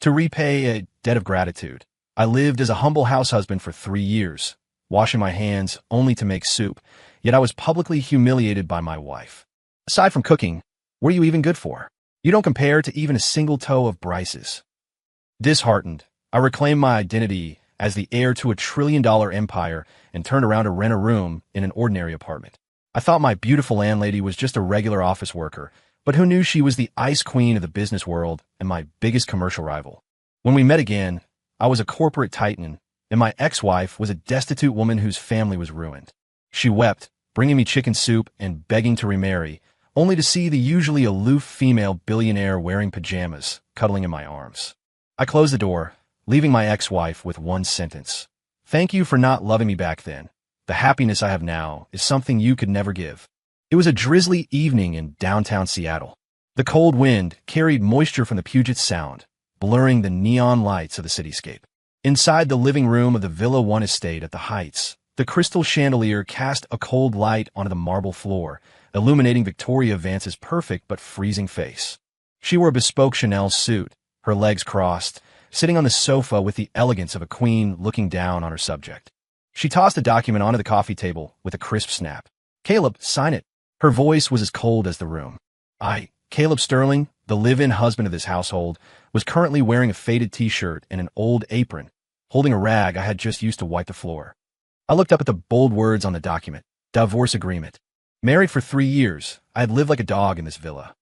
To repay a debt of gratitude, I lived as a humble house husband for 3 years, washing my hands only to make soup, yet I was publicly humiliated by my wife. Aside from cooking, what are you even good for? You don't compare to even a single toe of Bryce's. Disheartened, I reclaimed my identity as the heir to a $1 trillion empire and turned around to rent a room in an ordinary apartment. I thought my beautiful landlady was just a regular office worker, but who knew she was the ice queen of the business world and my biggest commercial rival? When we met again, I was a corporate titan, and my ex-wife was a destitute woman whose family was ruined. She wept, bringing me chicken soup and begging to remarry, only to see the usually aloof female billionaire wearing pajamas, cuddling in my arms. I closed the door, leaving my ex-wife with one sentence. Thank you for not loving me back then. The happiness I have now is something you could never give. It was a drizzly evening in downtown Seattle. The cold wind carried moisture from the Puget Sound, blurring the neon lights of the cityscape. Inside the living room of the Villa One estate at the Heights, the crystal chandelier cast a cold light onto the marble floor, illuminating Victoria Vance's perfect but freezing face. She wore a bespoke Chanel suit, her legs crossed, sitting on the sofa with the elegance of a queen looking down on her subject. She tossed a document onto the coffee table with a crisp snap. Caleb, sign it. Her voice was as cold as the room. Caleb Sterling, the live-in husband of this household, was currently wearing a faded t-shirt and an old apron, holding a rag I had just used to wipe the floor. I looked up at the bold words on the document. Divorce agreement. Married for 3 years, I had lived like a dog in this villa.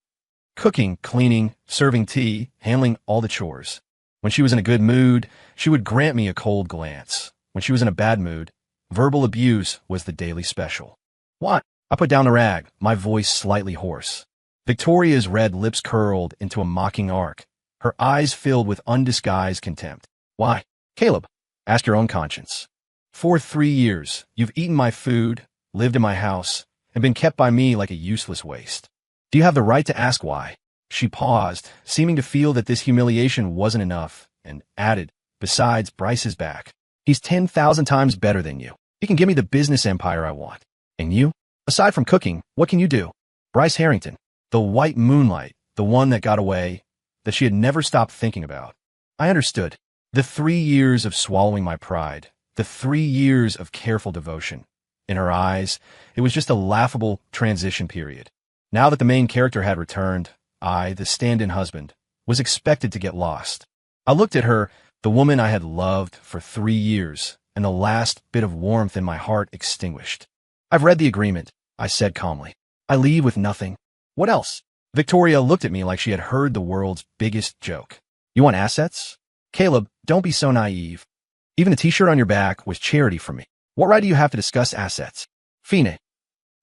Cooking, cleaning, serving tea, handling all the chores. When she was in a good mood, she would grant me a cold glance. When she was in a bad mood, verbal abuse was the daily special. What? I put down the rag, my voice slightly hoarse. Victoria's red lips curled into a mocking arc, her eyes filled with undisguised contempt. Why? Caleb, ask your own conscience. For 3 years, you've eaten my food, lived in my house, and been kept by me like a useless waste. Do you have the right to ask why? She paused, seeming to feel that this humiliation wasn't enough, and added, besides, Bryce is back. He's 10,000 times better than you. He can give me the business empire I want. And you? Aside from cooking, what can you do? Bryce Harrington, the white moonlight, the one that got away, that she had never stopped thinking about. I understood. The 3 years of swallowing my pride, the 3 years of careful devotion. In her eyes, it was just a laughable transition period. Now that the main character had returned, I, the stand-in husband, was expected to get lost. I looked at her, the woman I had loved for 3 years, and the last bit of warmth in my heart extinguished. I've read the agreement, I said calmly. I leave with nothing. What else? Victoria looked at me like she had heard the world's biggest joke. You want assets? Caleb, don't be so naive. Even the t-shirt on your back was charity for me. What right do you have to discuss assets? Fine.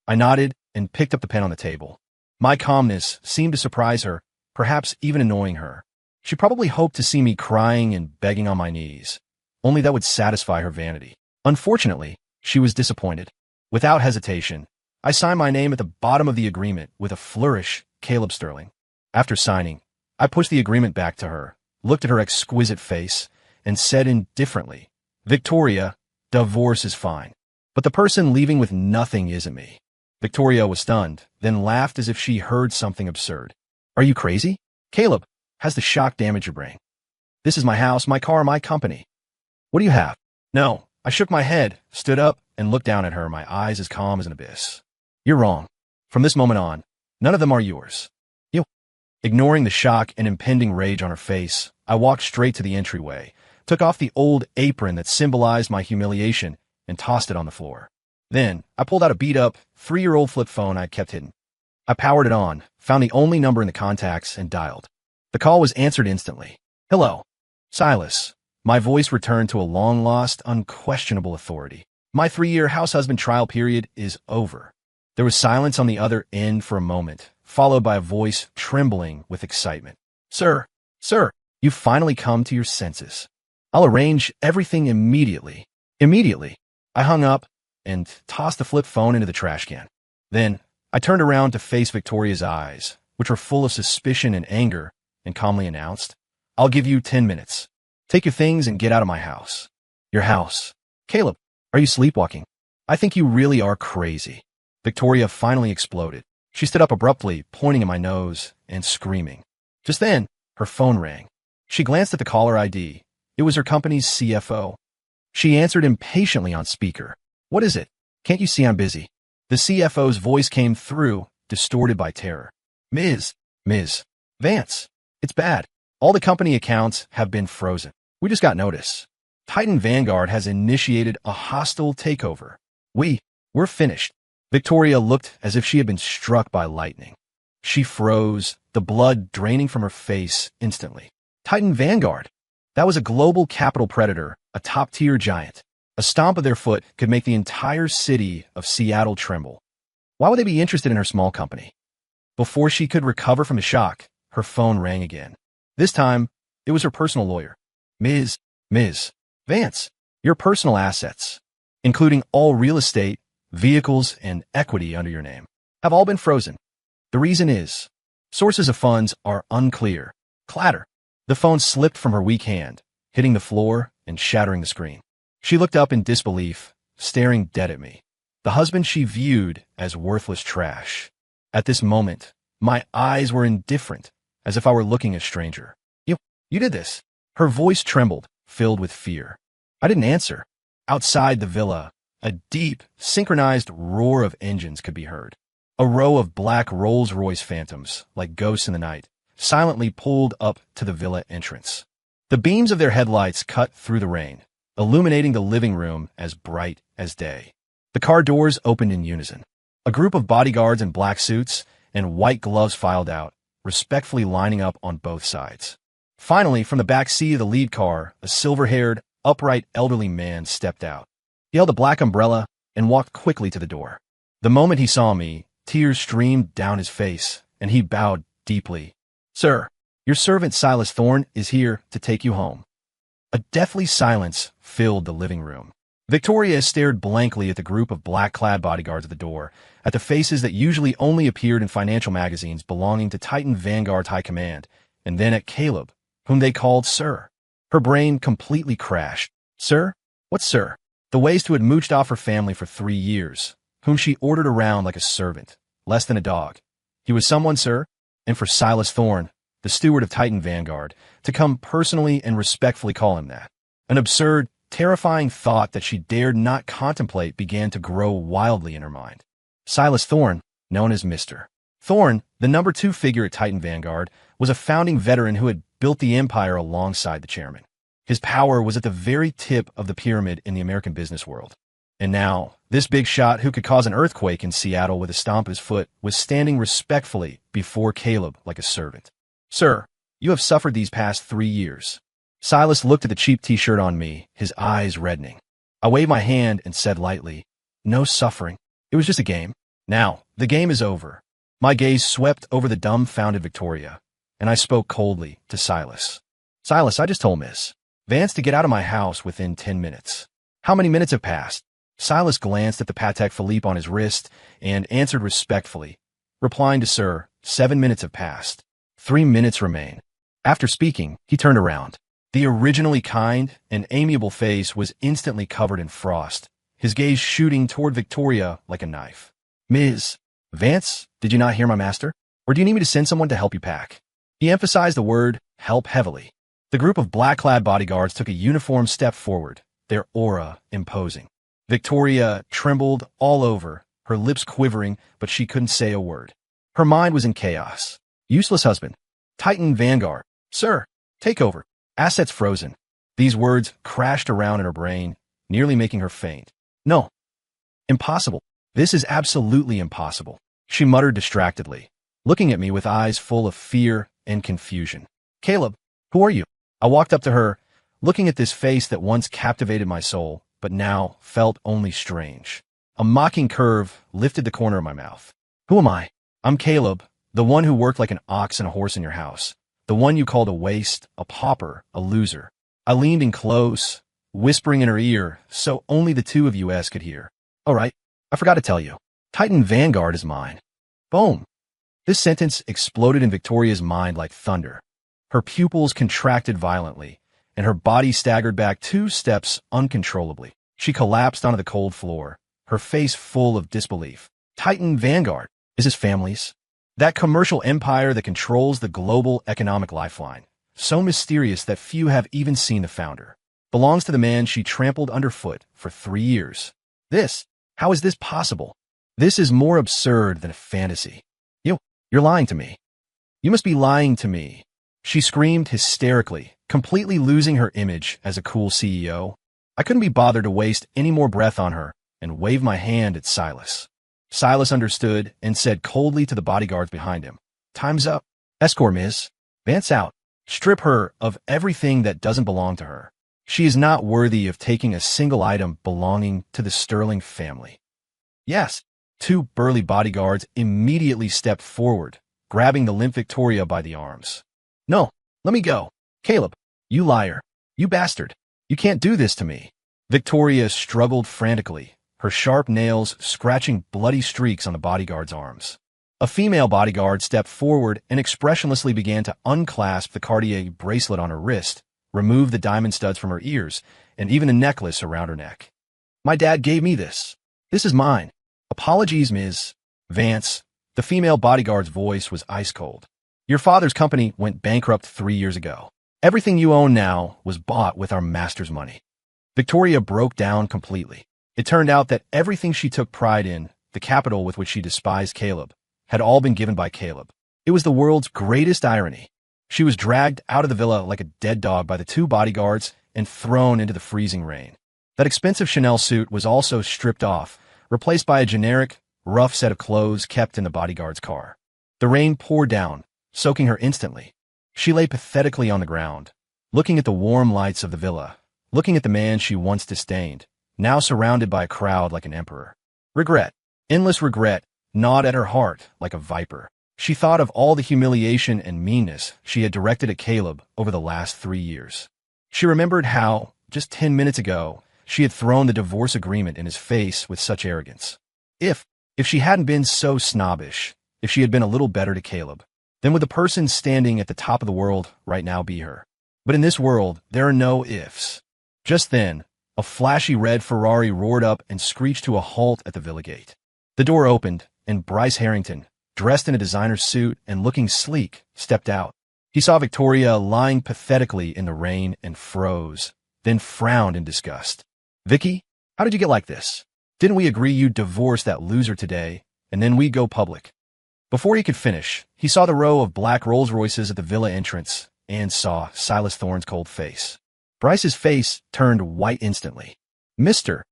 I nodded and picked up the pen on the table. My calmness seemed to surprise her, perhaps even annoying her. She probably hoped to see me crying and begging on my knees. Only that would satisfy her vanity. Unfortunately, she was disappointed. Without hesitation, I signed my name at the bottom of the agreement with a flourish, Caleb Sterling. After signing, I pushed the agreement back to her, looked at her exquisite face, and said indifferently, Victoria, divorce is fine. But the person leaving with nothing isn't me. Victoria was stunned, then laughed as if she heard something absurd. Are you crazy? Caleb, has the shock damaged your brain? This is my house, my car, my company. What do you have? No. I shook my head, stood up, and looked down at her, my eyes as calm as an abyss. You're wrong. From this moment on, none of them are yours. You. Ignoring the shock and impending rage on her face, I walked straight to the entryway, took off the old apron that symbolized my humiliation, and tossed it on the floor. Then, I pulled out a beat-up, 3-year-old flip phone I'd kept hidden. I powered it on, found the only number in the contacts, and dialed. The call was answered instantly. Hello. Silas. My voice returned to a long-lost, unquestionable authority. My 3-year house husband trial period is over. There was silence on the other end for a moment, followed by a voice trembling with excitement. Sir, you've finally come to your senses. I'll arrange everything immediately. Immediately. I hung up and tossed the flip phone into the trash can. Then, I turned around to face Victoria's eyes, which were full of suspicion and anger, and calmly announced, I'll give you 10 minutes. Take your things and get out of my house. Your house. Caleb, are you sleepwalking? I think you really are crazy. Victoria finally exploded. She stood up abruptly, pointing at my nose and screaming. Just then, her phone rang. She glanced at the caller ID. It was her company's CFO. She answered impatiently on speaker. What is it? Can't you see I'm busy? The CFO's voice came through, distorted by terror. Ms. Vance, it's bad. All the company accounts have been frozen. We just got notice. Titan Vanguard has initiated a hostile takeover. We're finished. Victoria looked as if she had been struck by lightning. She froze, the blood draining from her face instantly. Titan Vanguard. That was a global capital predator, a top-tier giant. A stomp of their foot could make the entire city of Seattle tremble. Why would they be interested in her small company? Before she could recover from the shock, her phone rang again. This time, it was her personal lawyer. Ms. Vance, your personal assets, including all real estate, vehicles, and equity under your name, have all been frozen. The reason is, sources of funds are unclear. Clatter. The phone slipped from her weak hand, hitting the floor and shattering the screen. She looked up in disbelief, staring dead at me. The husband she viewed as worthless trash. At this moment, my eyes were indifferent, as if I were looking at a stranger. You did this. Her voice trembled, filled with fear. I didn't answer. Outside the villa, a deep, synchronized roar of engines could be heard. A row of black Rolls-Royce phantoms, like ghosts in the night, silently pulled up to the villa entrance. The beams of their headlights cut through the rain, illuminating the living room as bright as day. The car doors opened in unison. A group of bodyguards in black suits and white gloves filed out, respectfully lining up on both sides. Finally, from the back seat of the lead car, a silver-haired, upright elderly man stepped out. He held a black umbrella and walked quickly to the door. The moment he saw me, tears streamed down his face, and he bowed deeply. Sir, your servant Silas Thorne is here to take you home. A deathly silence filled the living room. Victoria stared blankly at the group of black-clad bodyguards at the door, at the faces that usually only appeared in financial magazines belonging to Titan Vanguard's high command, and then at Caleb, whom they called Sir. Her brain completely crashed. Sir? What sir? The waste who had mooched off her family for 3 years, whom she ordered around like a servant, less than a dog. He was someone, sir, and for Silas Thorne, the steward of Titan Vanguard, to come personally and respectfully call him that. An absurd, terrifying thought that she dared not contemplate began to grow wildly in her mind. Silas Thorne, known as Mr. Thorne, the number 2 figure at Titan Vanguard, was a founding veteran who had built the empire alongside the chairman. His power was at the very tip of the pyramid in the American business world. And now, this big shot who could cause an earthquake in Seattle with a stomp of his foot was standing respectfully before Caleb like a servant. Sir, you have suffered these past 3 years. Silas looked at the cheap t-shirt on me, his eyes reddening. I waved my hand and said lightly, no suffering. It was just a game. Now, the game is over. My gaze swept over the dumbfounded Victoria, and I spoke coldly to Silas. Silas, I just told Miss Vance to get out of my house within 10 minutes. How many minutes have passed? Silas glanced at the Patek Philippe on his wrist and answered respectfully, replying to Sir, 7 minutes have passed. 3 minutes remain. After speaking, he turned around. The originally kind and amiable face was instantly covered in frost, his gaze shooting toward Victoria like a knife. Ms. Vance, did you not hear my master? Or do you need me to send someone to help you pack? He emphasized the word help heavily. The group of black-clad bodyguards took a uniform step forward, their aura imposing. Victoria trembled all over, her lips quivering, but she couldn't say a word. Her mind was in chaos. Useless husband. Titan Vanguard. Sir, take over. Assets frozen. These words crashed around in her brain, nearly making her faint. No. Impossible. This is absolutely impossible, she muttered distractedly, looking at me with eyes full of fear and confusion. Caleb, who are you? I walked up to her, looking at this face that once captivated my soul, but now felt only strange. A mocking curve lifted the corner of my mouth. Who am I? I'm Caleb, the one who worked like an ox and a horse in your house. The one you called a waste, a pauper, a loser. I leaned in close, whispering in her ear, so only the two of us could hear. All right, I forgot to tell you. Titan Vanguard is mine. Boom. This sentence exploded in Victoria's mind like thunder. Her pupils contracted violently, and her body staggered back 2 steps uncontrollably. She collapsed onto the cold floor, her face full of disbelief. Titan Vanguard is his family's. That commercial empire that controls the global economic lifeline. so mysterious that few have even seen the founder, belongs to the man she trampled underfoot for 3 years. How is this possible? This is more absurd than a fantasy. You're lying to me. You must be lying to me. She screamed hysterically, completely losing her image as a cool CEO. I couldn't be bothered to waste any more breath on her and waved my hand at Silas. Silas understood and said coldly to the bodyguards behind him, "Time's up. Escort Miss. Vance out. Strip her of everything that doesn't belong to her. She is not worthy of taking a single item belonging to the Sterling family." Yes. 2 burly bodyguards immediately stepped forward, grabbing the limp Victoria by the arms. "No, let me go. Caleb, you liar. You bastard. You can't do this to me." Victoria struggled frantically, her sharp nails scratching bloody streaks on the bodyguard's arms. A female bodyguard stepped forward and expressionlessly began to unclasp the Cartier bracelet on her wrist, remove the diamond studs from her ears, and even the necklace around her neck. "My dad gave me this. This is mine. Apologies, Ms. Vance." The female bodyguard's voice was ice cold. "Your father's company went bankrupt 3 years ago. Everything you own now was bought with our master's money." Victoria broke down completely. It turned out that everything she took pride in, the capital with which she despised Caleb, had all been given by Caleb. It was the world's greatest irony. She was dragged out of the villa like a dead dog by the 2 bodyguards and thrown into the freezing rain. That expensive Chanel suit was also stripped off, replaced by a generic, rough set of clothes kept in the bodyguard's car. The rain poured down, soaking her instantly. She lay pathetically on the ground, looking at the warm lights of the villa, looking at the man she once disdained, now surrounded by a crowd like an emperor. Regret, endless regret, gnawed at her heart like a viper. She thought of all the humiliation and meanness she had directed at Caleb over the last 3 years. She remembered how, just 10 minutes ago, she had thrown the divorce agreement in his face with such arrogance. If she hadn't been so snobbish, if she had been a little better to Caleb, then would the person standing at the top of the world right now be her? But in this world, there are no ifs. Just then, a flashy red Ferrari roared up and screeched to a halt at the villa gate. The door opened, and Bryce Harrington, dressed in a designer suit and looking sleek, stepped out. He saw Victoria lying pathetically in the rain and froze, then frowned in disgust. "Vicky, how did you get like this? Didn't we agree you'd divorce that loser today, and then we'd go public?" Before he could finish, he saw the row of black Rolls Royces at the villa entrance and saw Silas Thorne's cold face. Bryce's face turned white instantly. Mr.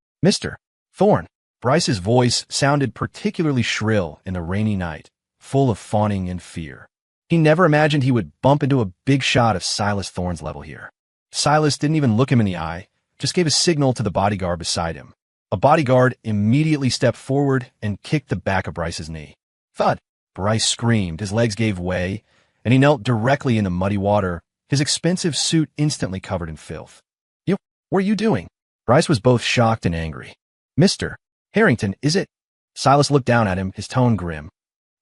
Thorne." Bryce's voice sounded particularly shrill in the rainy night, full of fawning and fear. He never imagined he would bump into a big shot of Silas Thorne's level here. Silas didn't even look him in the eye, just gave a signal to the bodyguard beside him. A bodyguard immediately stepped forward and kicked the back of Bryce's knee. Thud! Bryce screamed, his legs gave way, and he knelt directly in the muddy water, his expensive suit instantly covered in filth. What are you doing?" Bryce was both shocked and angry. "Mr. Harrington, is it?" Silas looked down at him, his tone grim.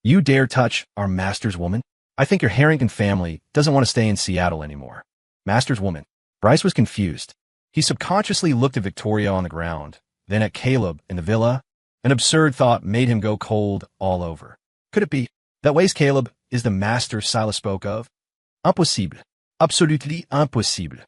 "You dare touch our master's woman? I think your Harrington family doesn't want to stay in Seattle anymore." Master's woman. Bryce was confused. He subconsciously looked at Victoria on the ground, then at Caleb in the villa. An absurd thought made him go cold all over. Could it be that Waze Caleb is the master Silas spoke of? Impossible. Absolutely impossible.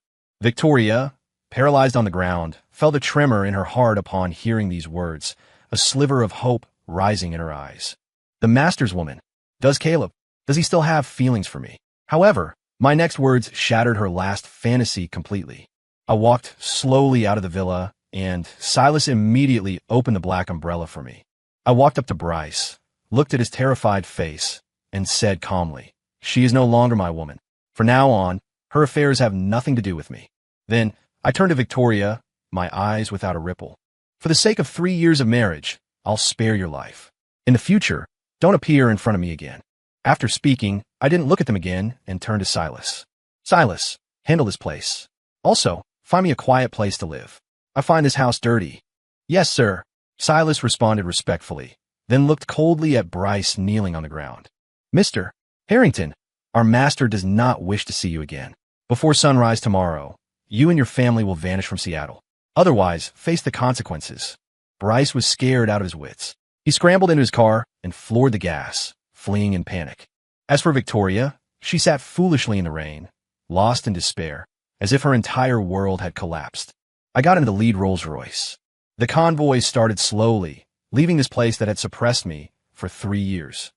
Victoria, paralyzed on the ground, felt a tremor in her heart upon hearing these words, a sliver of hope rising in her eyes. The master's woman. Does he still have feelings for me? However, my next words shattered her last fantasy completely. I walked slowly out of the villa, and Silas immediately opened the black umbrella for me. I walked up to Bryce, looked at his terrified face, and said calmly, "She is no longer my woman. From now on, her affairs have nothing to do with me." Then I turned to Victoria, my eyes without a ripple. "For the sake of 3 years of marriage, I'll spare your life. In the future, don't appear in front of me again." After speaking, I didn't look at them again and turned to Silas. "Silas, handle this place. Also, find me a quiet place to live. I find this house dirty." "Yes, sir," Silas responded respectfully, then looked coldly at Bryce kneeling on the ground. "Mr. Harrington, our master does not wish to see you again. Before sunrise tomorrow, you and your family will vanish from Seattle. Otherwise, face the consequences." Bryce was scared out of his wits. He scrambled into his car and floored the gas, fleeing in panic. As for Victoria, she sat foolishly in the rain, lost in despair, as if her entire world had collapsed. I got into the lead Rolls-Royce. The convoy started slowly, leaving this place that had suppressed me for 3 years.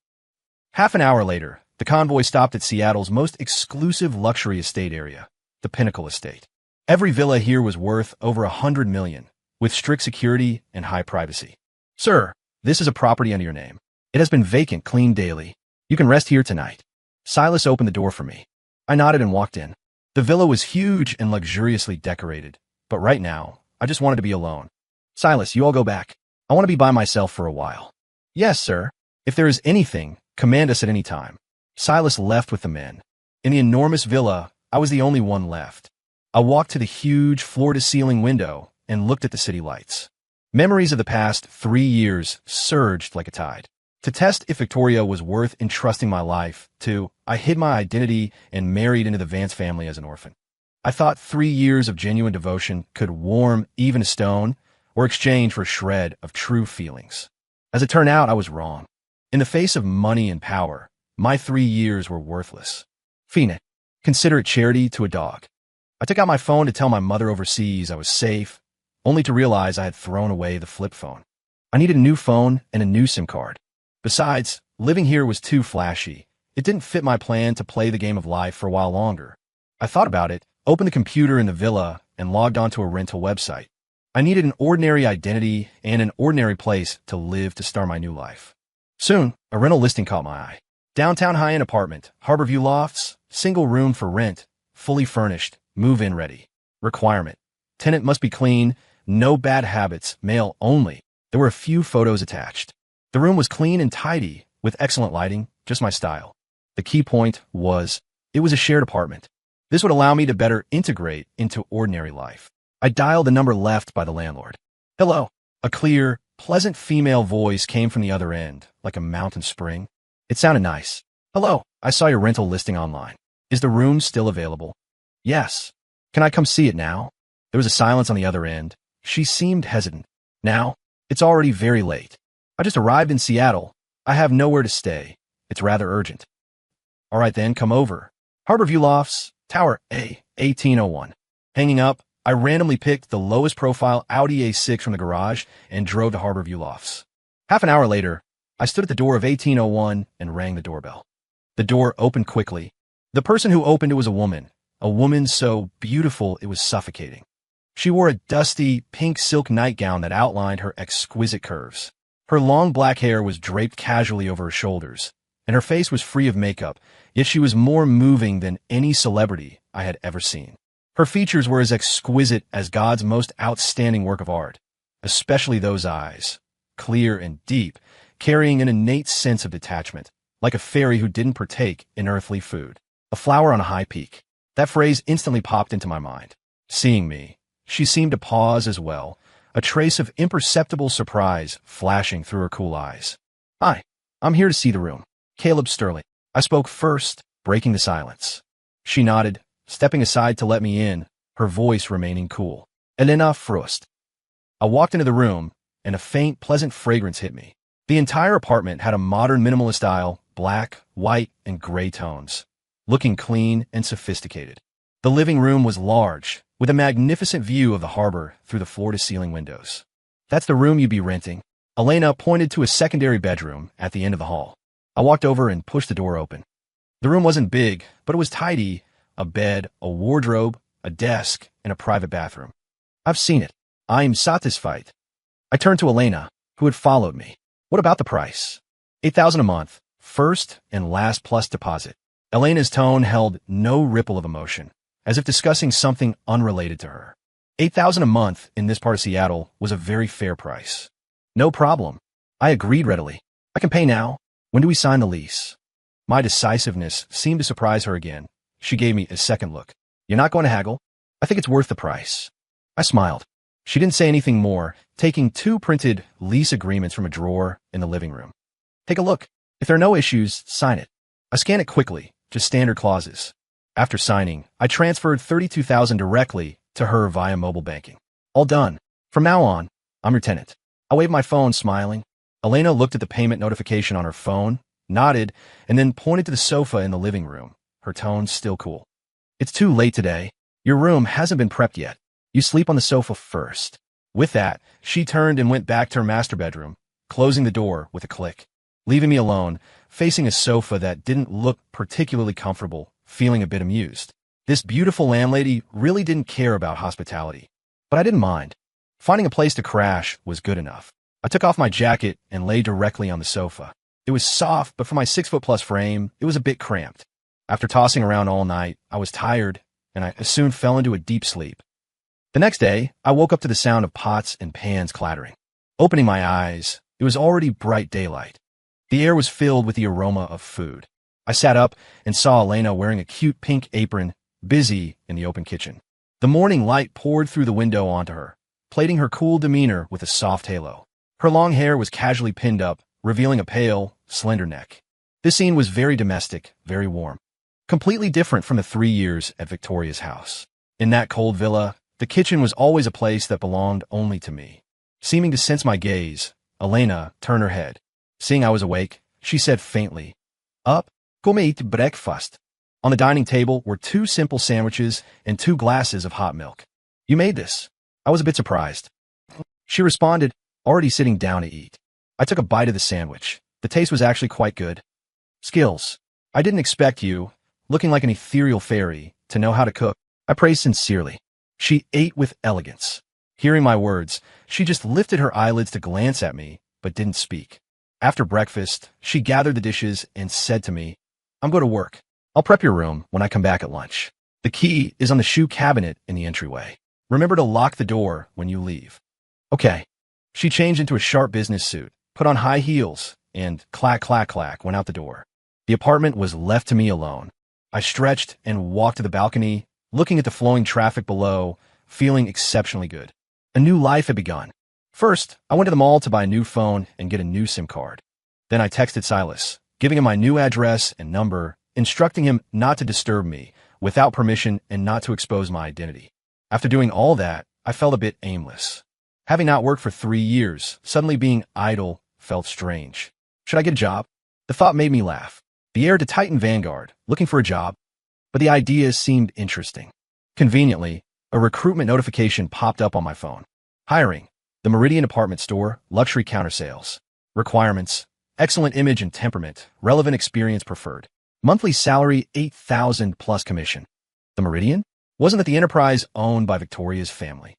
Half an hour later, the convoy stopped at Seattle's most exclusive luxury estate area, the Pinnacle Estate. Every villa here was worth over $100 million, with strict security and high privacy. Sir, this is a property under your name. It has been vacant, cleaned daily. You can rest here tonight. Silas opened the door for me. I nodded and walked in. The villa was huge and luxuriously decorated, but right now, I just wanted to be alone. Silas, you all go back. I want to be by myself for a while. Yes, sir. If there is anything, command us at any time. Silas left with the men. In the enormous villa, I was the only one left. I walked to the huge floor-to-ceiling window and looked at the city lights. Memories of the past 3 years surged like a tide. To test if Victoria was worth entrusting my life to, I hid my identity and married into the Vance family as an orphan. I thought 3 years of genuine devotion could warm even a stone or exchange for a shred of true feelings. As it turned out, I was wrong. In the face of money and power, my 3 years were worthless. Phoenix, consider it charity to a dog. I took out my phone to tell my mother overseas I was safe, only to realize I had thrown away the flip phone. I needed a new phone and a new SIM card. Besides, living here was too flashy. It didn't fit my plan to play the game of life for a while longer. I thought about it, opened the computer in the villa, and logged onto a rental website. I needed an ordinary identity and an ordinary place to live to start my new life. Soon, a rental listing caught my eye. Downtown high-end apartment, Harborview Lofts, single room for rent, fully furnished, move-in ready. Requirement: tenant must be clean, no bad habits, male only. There were a few photos attached. The room was clean and tidy, with excellent lighting, just my style. The key point was, it was a shared apartment. This would allow me to better integrate into ordinary life. I dialed the number left by the landlord. Hello. A clear, pleasant female voice came from the other end, like a mountain spring. It sounded nice. Hello, I saw your rental listing online. Is the room still available? Yes. Can I come see it now? There was a silence on the other end. She seemed hesitant. Now? It's already very late. I just arrived in Seattle. I have nowhere to stay. It's rather urgent. All right then, come over. Harborview Lofts, Tower A, 1801. Hanging up, I randomly picked the lowest profile Audi A6 from the garage and drove to Harborview Lofts. Half an hour later, I stood at the door of 1801 and rang the doorbell. The door opened quickly. The person who opened it was a woman so beautiful it was suffocating. She wore a dusty, pink silk nightgown that outlined her exquisite curves. Her long black hair was draped casually over her shoulders, and her face was free of makeup, yet she was more moving than any celebrity I had ever seen. Her features were as exquisite as God's most outstanding work of art, especially those eyes, clear and deep, carrying an innate sense of detachment, like a fairy who didn't partake in earthly food. A flower on a high peak. That phrase instantly popped into my mind. Seeing me, she seemed to pause as well, a trace of imperceptible surprise flashing through her cool eyes. Hi, I'm here to see the room. Caleb Sterling. I spoke first, breaking the silence. She nodded, stepping aside to let me in, her voice remaining cool. Elena Frost. I walked into the room, and a faint, pleasant fragrance hit me. The entire apartment had a modern minimalist style, black, white, and gray tones, looking clean and sophisticated. The living room was large, with a magnificent view of the harbor through the floor-to-ceiling windows. That's the room you'd be renting. Elena pointed to a secondary bedroom at the end of the hall. I walked over and pushed the door open. The room wasn't big, but it was tidy. A bed, a wardrobe, a desk, and a private bathroom. I've seen it. I'm satisfied. I turned to Elena, who had followed me. What about the price? $8,000 a month, first and last plus deposit. Elena's tone held no ripple of emotion, as if discussing something unrelated to her. $8,000 a month in this part of Seattle was a very fair price. No problem. I agreed readily. I can pay now. When do we sign the lease? My decisiveness seemed to surprise her again. She gave me a second look. You're not going to haggle? I think it's worth the price. I smiled. She didn't say anything more, taking 2 printed lease agreements from a drawer in the living room. Take a look. If there are no issues, sign it. I scanned it quickly, just standard clauses. After signing, I transferred $32,000 directly to her via mobile banking. All done. From now on, I'm your tenant. I waved my phone, smiling. Elena looked at the payment notification on her phone, nodded, and then pointed to the sofa in the living room, her tone still cool. It's too late today. Your room hasn't been prepped yet. You sleep on the sofa first. With that, she turned and went back to her master bedroom, closing the door with a click, leaving me alone, facing a sofa that didn't look particularly comfortable, feeling a bit amused. This beautiful landlady really didn't care about hospitality, but I didn't mind. Finding a place to crash was good enough. I took off my jacket and lay directly on the sofa. It was soft, but for my 6-foot-plus frame, it was a bit cramped. After tossing around all night, I was tired, and I soon fell into a deep sleep. The next day, I woke up to the sound of pots and pans clattering. Opening my eyes, it was already bright daylight. The air was filled with the aroma of food. I sat up and saw Elena wearing a cute pink apron, busy in the open kitchen. The morning light poured through the window onto her, plating her cool demeanor with a soft halo. Her long hair was casually pinned up, revealing a pale, slender neck. This scene was very domestic, very warm. Completely different from the 3 years at Victoria's house. In that cold villa, the kitchen was always a place that belonged only to me. Seeming to sense my gaze, Elena turned her head. Seeing I was awake, she said faintly, "Up, come eat breakfast." On the dining table were 2 simple sandwiches and 2 glasses of hot milk. "You made this." I was a bit surprised. She responded, already sitting down to eat. I took a bite of the sandwich. The taste was actually quite good. "Skills. I didn't expect you, looking like an ethereal fairy, to know how to cook," I praised sincerely. She ate with elegance. Hearing my words, she just lifted her eyelids to glance at me, but didn't speak. After breakfast, she gathered the dishes and said to me, "I'm going to work. I'll prep your room when I come back at lunch. The key is on the shoe cabinet in the entryway. Remember to lock the door when you leave." Okay. She changed into a sharp business suit, put on high heels, and clack, clack, clack went out the door. The apartment was left to me alone. I stretched and walked to the balcony, looking at the flowing traffic below, feeling exceptionally good. A new life had begun. First, I went to the mall to buy a new phone and get a new SIM card. Then I texted Silas, giving him my new address and number, instructing him not to disturb me, without permission and not to expose my identity. After doing all that, I felt a bit aimless. Having not worked for 3 years, suddenly being idle felt strange. Should I get a job? The thought made me laugh. The heir to Titan Vanguard, looking for a job? But the idea seemed interesting. Conveniently, a recruitment notification popped up on my phone. Hiring. The Meridian Department Store, luxury counter sales. Requirements. Excellent image and temperament, relevant experience preferred. Monthly salary 8,000 plus commission. The Meridian? Wasn't it the enterprise owned by Victoria's family?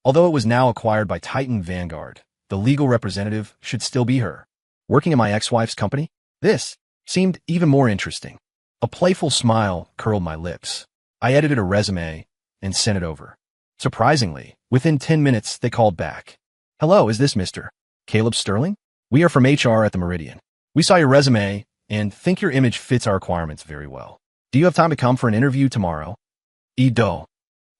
Although it was now acquired by Titan Vanguard, the legal representative should still be her. Working in my ex-wife's company? This seemed even more interesting. A playful smile curled my lips. I edited a resume and sent it over. Surprisingly, within 10 minutes, they called back. "Hello, is this Mr. Caleb Sterling? We are from HR at the Meridian. We saw your resume and think your image fits our requirements very well. Do you have time to come for an interview tomorrow?" Edo.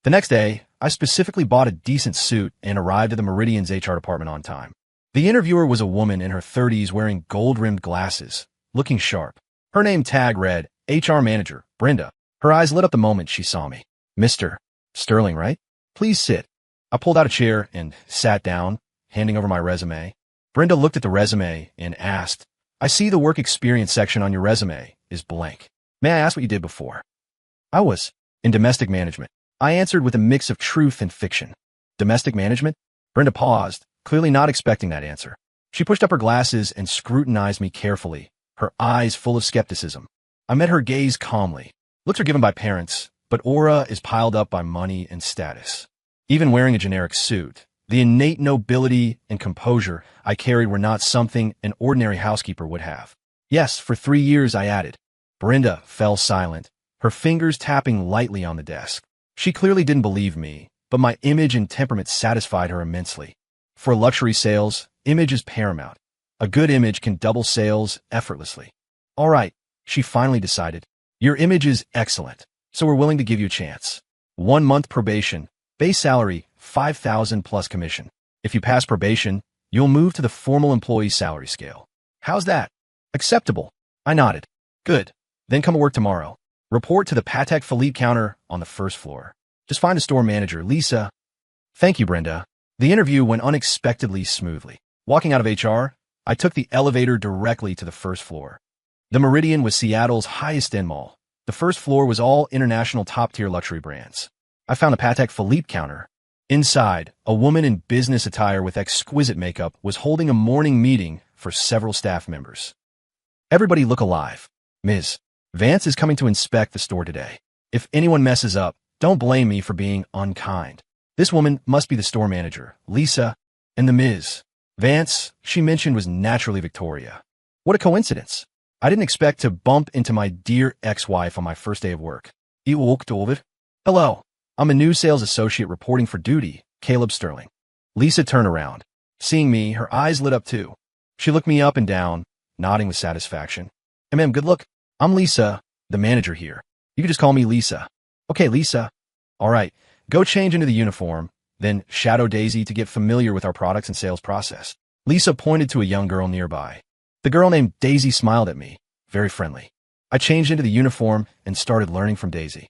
The next day, I specifically bought a decent suit and arrived at the Meridian's HR department on time. The interviewer was a woman in her 30s wearing gold-rimmed glasses, looking sharp. Her name tag read, HR Manager, Brenda. Her eyes lit up the moment she saw me. "Mr. Sterling, right? Please sit." I pulled out a chair and sat down, handing over my resume. Brenda looked at the resume and asked, "I see the work experience section on your resume is blank. May I ask what you did before?" "I was in domestic management." I answered with a mix of truth and fiction. "Domestic management?" Brenda paused, clearly not expecting that answer. She pushed up her glasses and scrutinized me carefully, her eyes full of skepticism. I met her gaze calmly. Looks are given by parents, but aura is piled up by money and status. Even wearing a generic suit, the innate nobility and composure I carried were not something an ordinary housekeeper would have. "Yes, for 3 years," I added. Brenda fell silent, her fingers tapping lightly on the desk. She clearly didn't believe me, but my image and temperament satisfied her immensely. For luxury sales, image is paramount. A good image can double sales effortlessly. "All right," she finally decided. "Your image is excellent, so we're willing to give you a chance. 1 month probation, base salary 5,000 plus commission. If you pass probation, you'll move to the formal employee salary scale. How's that?" "Acceptable." I nodded. "Good. Then come to work tomorrow. Report to the Patek Philippe counter on the first floor. Just find a store manager, Lisa." "Thank you, Brenda." The interview went unexpectedly smoothly. Walking out of HR, I took the elevator directly to the first floor. The Meridian was Seattle's highest-end mall, The first floor was all international top-tier luxury brands. I found a Patek Philippe counter. Inside, a woman in business attire with exquisite makeup was holding a morning meeting for several staff members. Everybody look alive. Ms. Vance is coming to inspect the store today. If anyone messes up, don't blame me for being unkind. This woman must be the store manager, Lisa, and the Ms. Vance she mentioned was naturally Victoria. What a coincidence. I didn't expect to bump into my dear ex-wife on my first day of work. Hello. I'm a new sales associate reporting for duty, Caleb Sterling. Lisa turned around. Seeing me, her eyes lit up too. She looked me up and down, nodding with satisfaction. Hey, ma'am, good look. I'm Lisa, the manager here. You can just call me Lisa. Okay, Lisa. All right, go change into the uniform, then shadow Daisy to get familiar with our products and sales process. Lisa pointed to a young girl nearby. The girl named Daisy smiled at me, very friendly. I changed into the uniform and started learning from Daisy.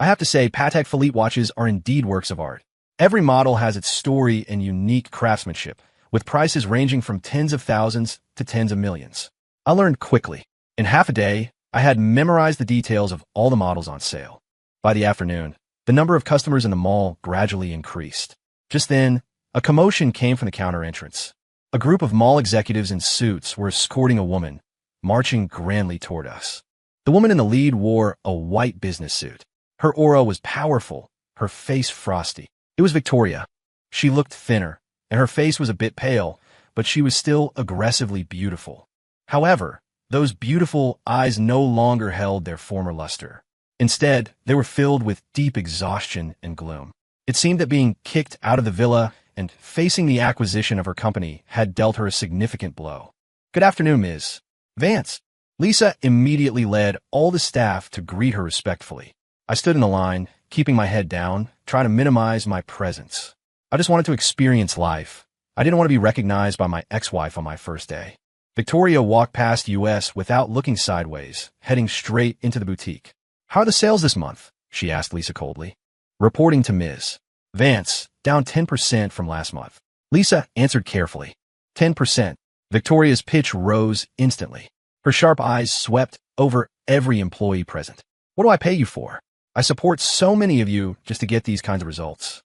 I have to say, Patek Philippe watches are indeed works of art. Every model has its story and unique craftsmanship, with prices ranging from tens of thousands to tens of millions. I learned quickly. In half a day, I had memorized the details of all the models on sale. By the afternoon, the number of customers in the mall gradually increased. Just then, a commotion came from the counter entrance. A group of mall executives in suits were escorting a woman, marching grandly toward us. The woman in the lead wore a white business suit. Her aura was powerful, her face frosty. It was Victoria. She looked thinner, and her face was a bit pale, but she was still aggressively beautiful. However, those beautiful eyes no longer held their former luster. Instead, they were filled with deep exhaustion and gloom. It seemed that being kicked out of the villa and facing the acquisition of her company had dealt her a significant blow. Good afternoon, Ms. Vance. Lisa immediately led all the staff to greet her respectfully. I stood in a line, keeping my head down, trying to minimize my presence. I just wanted to experience life. I didn't want to be recognized by my ex-wife on my first day. Victoria walked past US without looking sideways, heading straight into the boutique. How are the sales this month? She asked Lisa coldly. Reporting to Ms. Vance, down 10% from last month. Lisa answered carefully. 10%. Victoria's pitch rose instantly. Her sharp eyes swept over every employee present. What do I pay you for? I support so many of you just to get these kinds of results.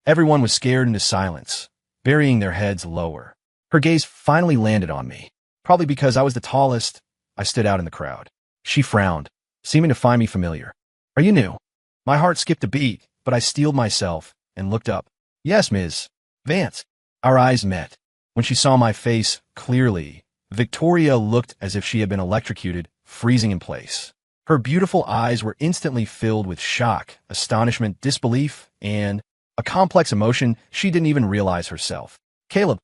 Everyone was scared into silence, burying their heads lower. Her gaze finally landed on me. Probably because I was the tallest, I stood out in the crowd. She frowned, seeming to find me familiar. Are you new? My heart skipped a beat, but I steeled myself and looked up. Yes, Ms. Vance. Our eyes met. When she saw my face clearly, Victoria looked as if she had been electrocuted, freezing in place. Her beautiful eyes were instantly filled with shock, astonishment, disbelief, and a complex emotion she didn't even realize herself. Caleb.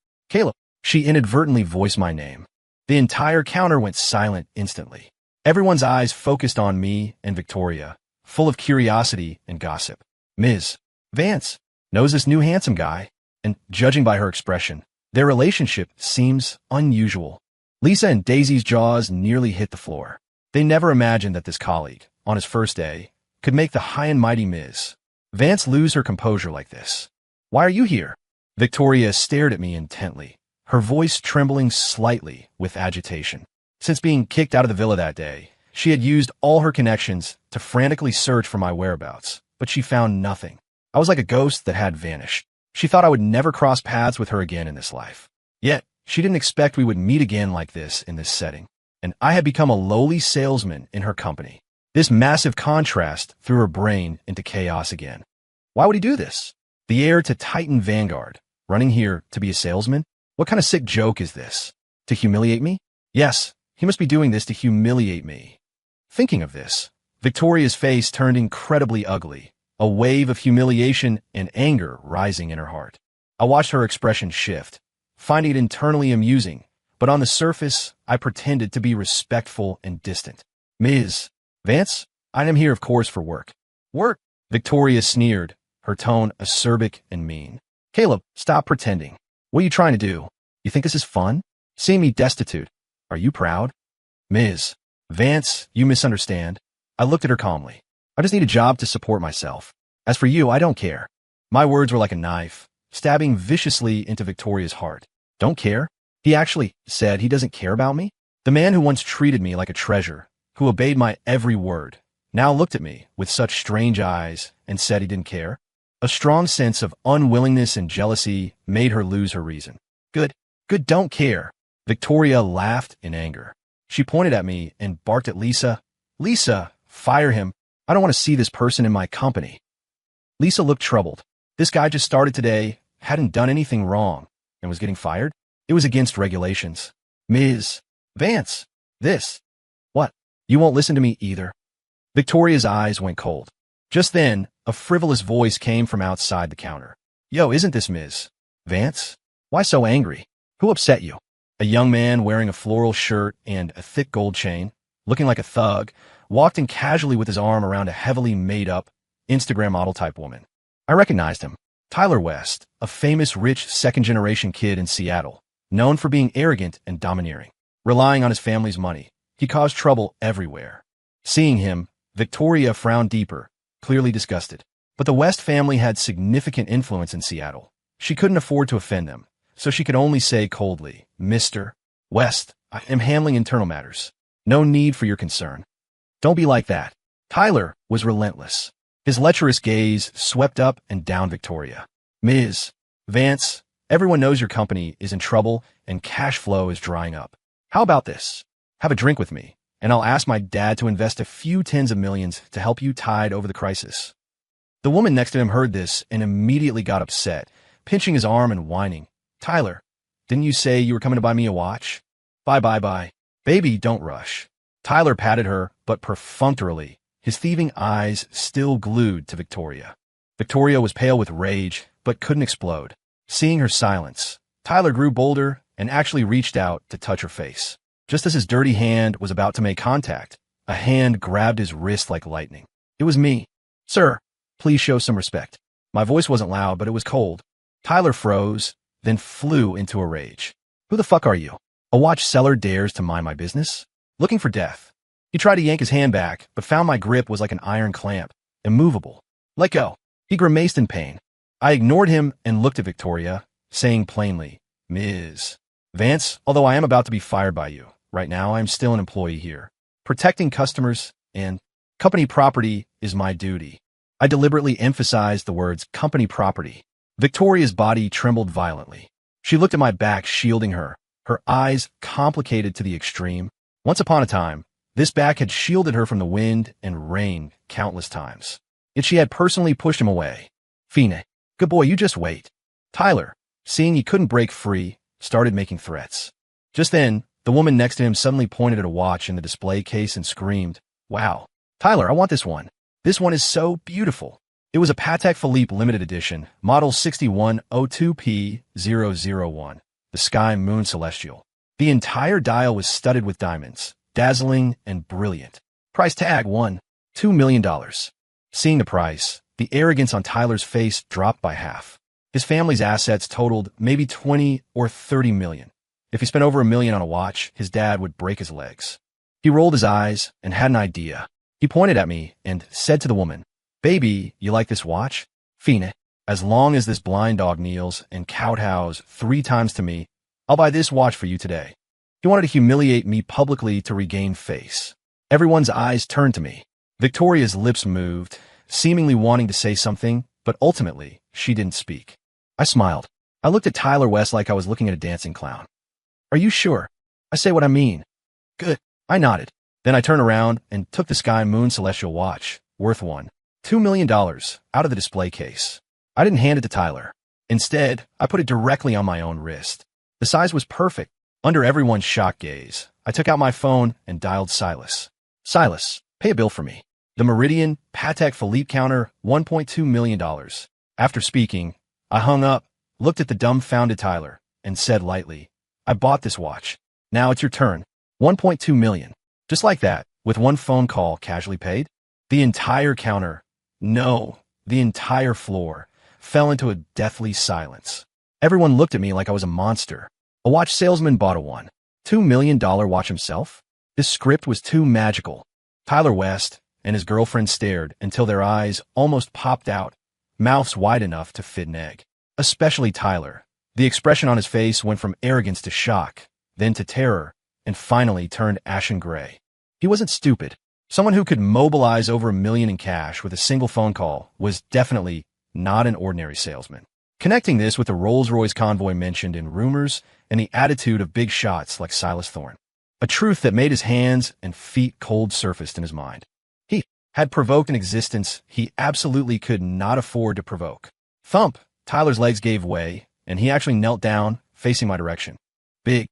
She inadvertently voiced my name. The entire counter went silent instantly. Everyone's eyes focused on me and Victoria, full of curiosity and gossip. Ms. Vance knows this new handsome guy, and judging by her expression, their relationship seems unusual. Lisa and Daisy's jaws nearly hit the floor. They never imagined that this colleague, on his first day, could make the high and mighty Ms. Vance lose her composure like this. Why are you here? Victoria stared at me intently, her voice trembling slightly with agitation. Since being kicked out of the villa that day, she had used all her connections to frantically search for my whereabouts, but she found nothing. I was like a ghost that had vanished. She thought I would never cross paths with her again in this life. Yet, she didn't expect we would meet again like this in this setting. And I had become a lowly salesman in her company. This massive contrast threw her brain into chaos again. Why would he do this? The heir to Titan Vanguard, running here to be a salesman? What kind of sick joke is this? To humiliate me? Yes, he must be doing this to humiliate me. Thinking of this, Victoria's face turned incredibly ugly, a wave of humiliation and anger rising in her heart. I watched her expression shift, finding it internally amusing, but on the surface, I pretended to be respectful and distant. Ms. Vance, I am here, of course, for work. Work? Victoria sneered, her tone acerbic and mean. Caleb, stop pretending. What are you trying to do? You think this is fun? Seeing me destitute. Are you proud? Ms. Vance, you misunderstand. I looked at her calmly. I just need a job to support myself. As for you, I don't care. My words were like a knife, stabbing viciously into Victoria's heart. Don't care? He actually said he doesn't care about me? The man who once treated me like a treasure, who obeyed my every word, now looked at me with such strange eyes and said he didn't care. A strong sense of unwillingness and jealousy made her lose her reason. Good, don't care. Victoria laughed in anger. She pointed at me and barked at Lisa. Lisa, fire him. I don't want to see this person in my company. Lisa looked troubled. This guy just started today, hadn't done anything wrong, and was getting fired? It was against regulations. Ms. Vance, this. What? You won't listen to me either? Victoria's eyes went cold. Just then, a frivolous voice came from outside the counter. Yo, isn't this Ms. Vance? Why so angry? Who upset you? A young man wearing a floral shirt and a thick gold chain, looking like a thug, walked in casually with his arm around a heavily made-up Instagram model-type woman. I recognized him. Tyler West, a famous rich second-generation kid in Seattle, known for being arrogant and domineering. Relying on his family's money, he caused trouble everywhere. Seeing him, Victoria frowned deeper, clearly disgusted. But the West family had significant influence in Seattle. She couldn't afford to offend them, so she could only say coldly, Mr. West, I am handling internal matters. No need for your concern. Don't be like that. Tyler was relentless. His lecherous gaze swept up and down Victoria. Ms. Vance, everyone knows your company is in trouble and cash flow is drying up. How about this? Have a drink with me, and I'll ask my dad to invest a few tens of millions to help you tide over the crisis. The woman next to him heard this and immediately got upset, pinching his arm and whining. Tyler, didn't you say you were coming to buy me a watch? Bye. Baby, don't rush. Tyler patted her, but perfunctorily, his thieving eyes still glued to Victoria. Victoria was pale with rage, but couldn't explode. Seeing her silence, Tyler grew bolder and actually reached out to touch her face. Just as his dirty hand was about to make contact, a hand grabbed his wrist like lightning. It was me. Sir, please show some respect. My voice wasn't loud, but it was cold. Tyler froze, then flew into a rage. Who the fuck are you? A watch seller dares to mind my business? Looking for death. He tried to yank his hand back, but found my grip was like an iron clamp, immovable. Let go. He grimaced in pain. I ignored him and looked at Victoria, saying plainly, Ms. Vance, although I am about to be fired by you, right now I am still an employee here. Protecting customers and company property is my duty. I deliberately emphasized the words company property. Victoria's body trembled violently. She looked at my back, shielding her, her eyes complicated to the extreme. Once upon a time, this back had shielded her from the wind and rain countless times. Yet she had personally pushed him away. Fine. Good boy, you just wait. Tyler, seeing he couldn't break free, started making threats. Just then, the woman next to him suddenly pointed at a watch in the display case and screamed, Wow. Tyler, I want this one. This one is so beautiful. It was a Patek Philippe limited edition, model 6102P001, the Sky Moon Celestial. The entire dial was studded with diamonds, dazzling and brilliant. Price tag $1.2 million. Seeing the price, the arrogance on Tyler's face dropped by half. His family's assets totaled maybe 20 or 30 million. If he spent over $1 million on a watch, his dad would break his legs. He rolled his eyes and had an idea. He pointed at me and said to the woman, Baby, you like this watch? Fine. As long as this blind dog kneels and kowtows 3 times to me, I'll buy this watch for you today. He wanted to humiliate me publicly to regain face. Everyone's eyes turned to me. Victoria's lips moved, seemingly wanting to say something, but ultimately, she didn't speak. I smiled. I looked at Tyler West like I was looking at a dancing clown. Are you sure? I say what I mean. Good. I nodded. Then I turned around and took the Sky Moon Celestial watch, worth $1.2 million, out of the display case. I didn't hand it to Tyler. Instead, I put it directly on my own wrist. The size was perfect. Under everyone's shocked gaze, I took out my phone and dialed Silas. Silas, pay a bill for me. The Meridian Patek Philippe counter, $1.2 million. After speaking, I hung up, looked at the dumbfounded Tyler, and said lightly, I bought this watch. Now it's your turn. $1.2 million. Just like that, with one phone call casually paid? The entire counter, no, the entire floor, fell into a deathly silence. Everyone looked at me like I was a monster. A watch salesman bought a $1.2 million watch himself? This script was too magical. Tyler West and his girlfriend stared until their eyes almost popped out, mouths wide enough to fit an egg. Especially Tyler. The expression on his face went from arrogance to shock, then to terror, and finally turned ashen gray. He wasn't stupid. Someone who could mobilize over $1 million in cash with a single phone call was definitely not an ordinary salesman. Connecting this with the Rolls-Royce convoy mentioned in rumors and the attitude of big shots like Silas Thorne. A truth that made his hands and feet cold surfaced in his mind. He had provoked an existence he absolutely could not afford to provoke. Thump! Tyler's legs gave way, and he actually knelt down, facing my direction. Big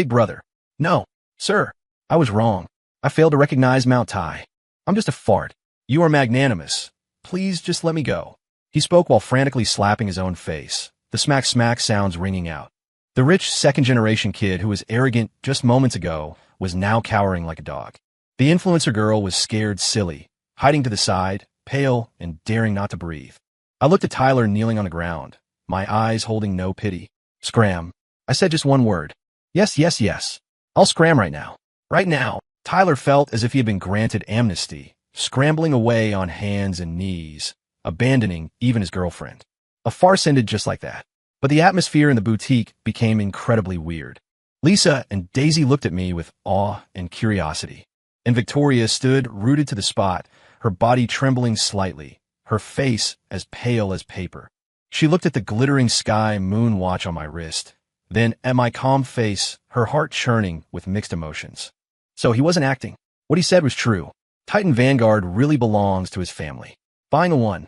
brother. No, sir. I was wrong. I failed to recognize Mount Tai. I'm just a fart. You are magnanimous. Please just let me go. He spoke while frantically slapping his own face, the smack-smack sounds ringing out. The rich second-generation kid who was arrogant just moments ago was now cowering like a dog. The influencer girl was scared silly, hiding to the side, pale and daring not to breathe. I looked at Tyler kneeling on the ground, my eyes holding no pity. Scram. I said just one word. Yes, yes, yes. I'll scram right now. Right now. Tyler felt as if he had been granted amnesty, scrambling away on hands and knees, abandoning even his girlfriend. A farce ended just like that. But the atmosphere in the boutique became incredibly weird. Lisa and Daisy looked at me with awe and curiosity. And Victoria stood rooted to the spot, her body trembling slightly, her face as pale as paper. She looked at the glittering sky moon watch on my wrist, then at my calm face, her heart churning with mixed emotions. So he wasn't acting. What he said was true. Titan Vanguard really belongs to his family. Buying a $2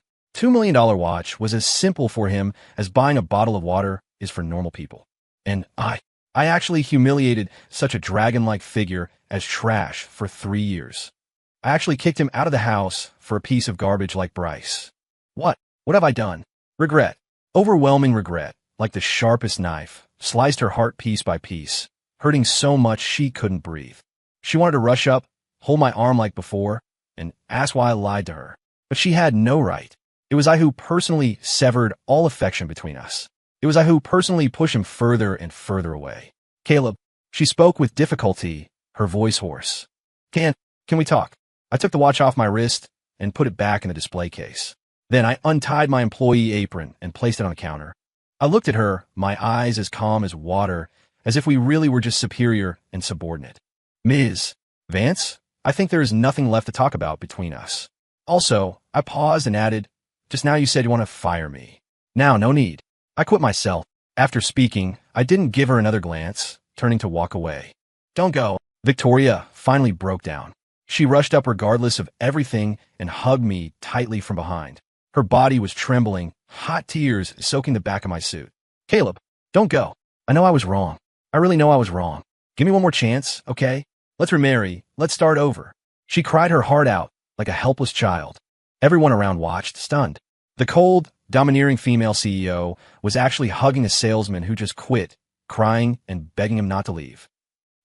million watch was as simple for him as buying a bottle of water is for normal people. And I actually humiliated such a dragon-like figure as trash for 3 years. I actually kicked him out of the house for a piece of garbage like Bryce. What have I done? Regret. Overwhelming regret, like the sharpest knife, sliced her heart piece by piece, hurting so much she couldn't breathe. She wanted to rush up, hold my arm like before, and ask why I lied to her. But she had no right. It was I who personally severed all affection between us. It was I who personally pushed him further and further away. Caleb, she spoke with difficulty, her voice hoarse. Can we talk? I took the watch off my wrist and put it back in the display case. Then I untied my employee apron and placed it on the counter. I looked at her, my eyes as calm as water, as if we really were just superior and subordinate. Ms. Vance, I think there is nothing left to talk about between us. Also, I paused and added, just now you said you want to fire me. Now, no need. I quit myself. After speaking, I didn't give her another glance, turning to walk away. Don't go. Victoria finally broke down. She rushed up regardless of everything and hugged me tightly from behind. Her body was trembling, hot tears soaking the back of my suit. Caleb, don't go. I know I was wrong. I really know I was wrong. Give me one more chance, okay? Let's remarry. Let's start over. She cried her heart out like a helpless child. Everyone around watched, stunned. The cold, domineering female CEO was actually hugging a salesman who just quit, crying and begging him not to leave.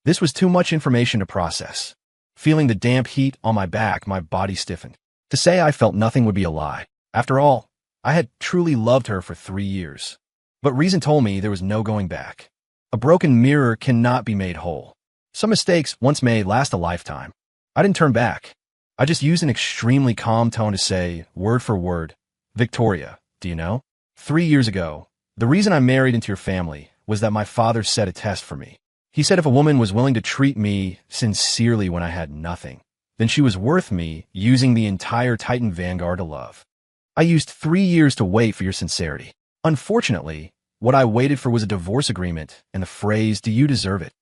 This was too much information to process. Feeling the damp heat on my back, my body stiffened. To say I felt nothing would be a lie. After all, I had truly loved her for 3 years. But reason told me there was no going back. A broken mirror cannot be made whole. Some mistakes once made last a lifetime. I didn't turn back. I just used an extremely calm tone to say, word for word, Victoria, do you know? 3 years ago, the reason I married into your family was that my father set a test for me. He said if a woman was willing to treat me sincerely when I had nothing, then she was worth me using the entire Titan Vanguard to love. I used 3 years to wait for your sincerity. Unfortunately, what I waited for was a divorce agreement and the phrase, do you deserve it?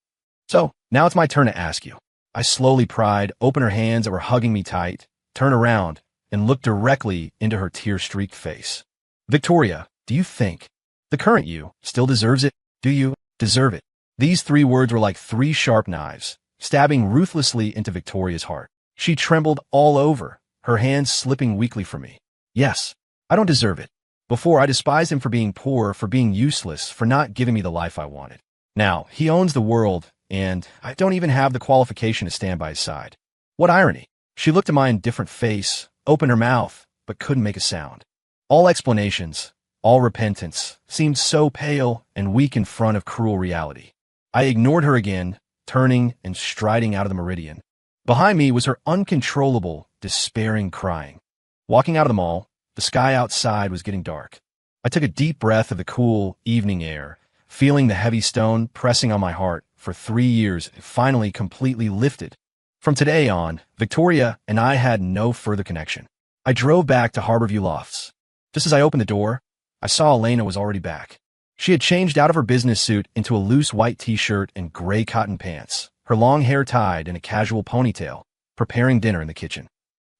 So, now it's my turn to ask you. I slowly pried open her hands that were hugging me tight, turned around, and looked directly into her tear-streaked face. Victoria, do you think the current you still deserves it? Do you deserve it? These 3 words were like 3 sharp knives, stabbing ruthlessly into Victoria's heart. She trembled all over, her hands slipping weakly from me. Yes, I don't deserve it. Before, I despised him for being poor, for being useless, for not giving me the life I wanted. Now, he owns the world, and I don't even have the qualification to stand by his side. What irony. She looked at my indifferent face, opened her mouth, but couldn't make a sound. All explanations, all repentance, seemed so pale and weak in front of cruel reality. I ignored her again, turning and striding out of the meridian. Behind me was her uncontrollable, despairing crying. Walking out of the mall, the sky outside was getting dark. I took a deep breath of the cool evening air, feeling the heavy stone pressing on my heart for 3 years, finally completely lifted. From today on, Victoria and I had no further connection. I drove back to Harborview Lofts. Just as I opened the door, I saw Elena was already back. She had changed out of her business suit into a loose white t-shirt and gray cotton pants, her long hair tied in a casual ponytail, preparing dinner in the kitchen.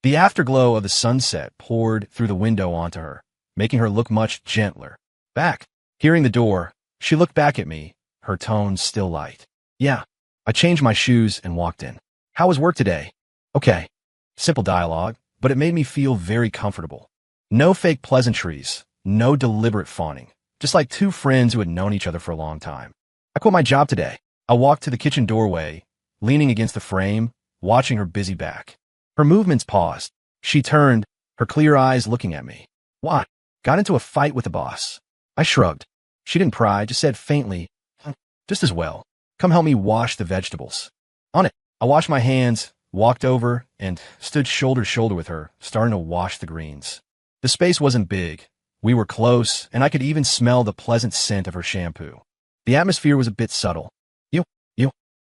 The afterglow of the sunset poured through the window onto her, making her look much gentler. Back. Hearing the door, she looked back at me, her tone still light. Yeah. I changed my shoes and walked in. How was work today? Okay. Simple dialogue, but it made me feel very comfortable. No fake pleasantries, no deliberate fawning. Just like two friends who had known each other for a long time. I quit my job today. I walked to the kitchen doorway, leaning against the frame, watching her busy back. Her movements paused. She turned, her clear eyes looking at me. What? Got into a fight with the boss. I shrugged. She didn't pry, just said faintly, just as well. Come help me wash the vegetables. On it. I washed my hands, walked over, and stood shoulder to shoulder with her, starting to wash the greens. The space wasn't big. We were close, and I could even smell the pleasant scent of her shampoo. The atmosphere was a bit subtle. You.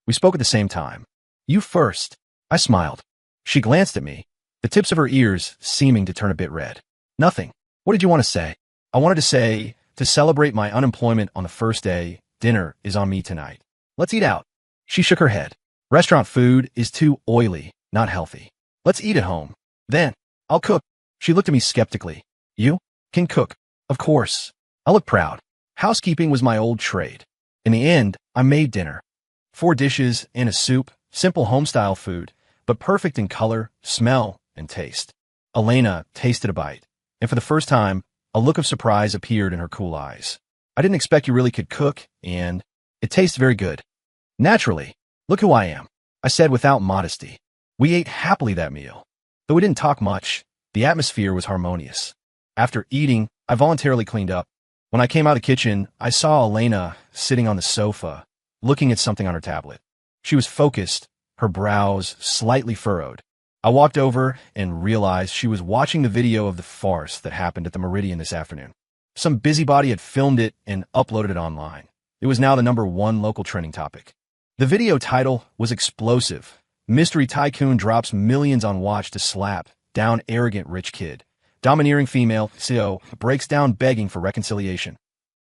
We spoke at the same time. You first. I smiled. She glanced at me, the tips of her ears seeming to turn a bit red. Nothing. What did you want to say? I wanted to say, to celebrate my unemployment on the first day, dinner is on me tonight. Let's eat out. She shook her head. Restaurant food is too oily, not healthy. Let's eat at home. Then, I'll cook. She looked at me skeptically. You can cook. Of course. I looked proud. Housekeeping was my old trade. In the end, I made dinner. 4 dishes and a soup, simple home-style food, but perfect in color, smell, and taste. Elena tasted a bite, and for the first time, a look of surprise appeared in her cool eyes. I didn't expect you really could cook, and it tastes very good. Naturally. Look who I am, I said without modesty. We ate happily that meal. Though we didn't talk much, the atmosphere was harmonious. After eating, I voluntarily cleaned up. When I came out of the kitchen, I saw Elena sitting on the sofa, looking at something on her tablet. She was focused, her brows slightly furrowed. I walked over and realized she was watching the video of the farce that happened at the Meridian this afternoon. Some busybody had filmed it and uploaded it online. It was now the #1 local trending topic. The video title was explosive. Mystery tycoon drops millions on watch to slap down arrogant rich kid. Domineering female CEO breaks down begging for reconciliation.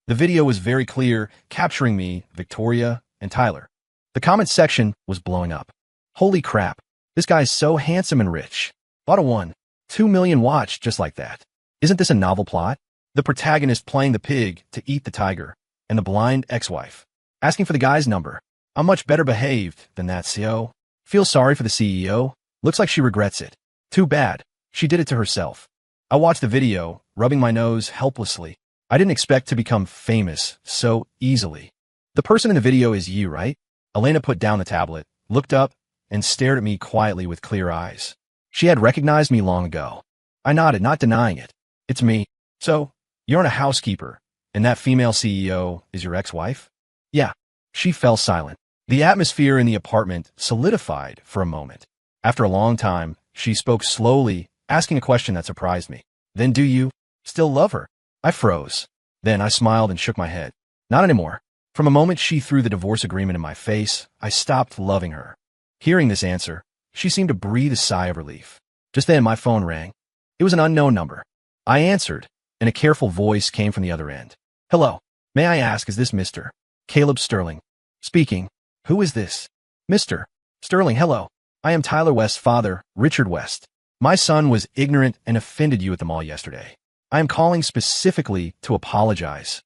The video was very clear, capturing me, Victoria, and Tyler. The comment section was blowing up. Holy crap, this guy's so handsome and rich. Bought a 1.2 million watch just like that. Isn't this a novel plot? The protagonist playing the pig to eat the tiger, and the blind ex-wife asking for the guy's number. I'm much better behaved than that CEO. Feel sorry for the CEO. Looks like she regrets it. Too bad. She did it to herself. I watched the video, rubbing my nose helplessly. I didn't expect to become famous so easily. The person in the video is you, right? Elena put down the tablet, looked up, and stared at me quietly with clear eyes. She had recognized me long ago. I nodded, not denying it. It's me. So, you're a housekeeper, and that female CEO is your ex-wife? Yeah. She fell silent. The atmosphere in the apartment solidified for a moment. After a long time, she spoke slowly, asking a question that surprised me. Then do you still love her? I froze. Then I smiled and shook my head. Not anymore. From a moment she threw the divorce agreement in my face, I stopped loving her. Hearing this answer, she seemed to breathe a sigh of relief. Just then my phone rang. It was an unknown number. I answered, and a careful voice came from the other end. Hello. May I ask, is this Mr. Caleb Sterling? Speaking. Who is this? Mr. Sterling, hello. I am Tyler West's father, Richard West. My son was ignorant and offended you at the mall yesterday. I am calling specifically to apologize.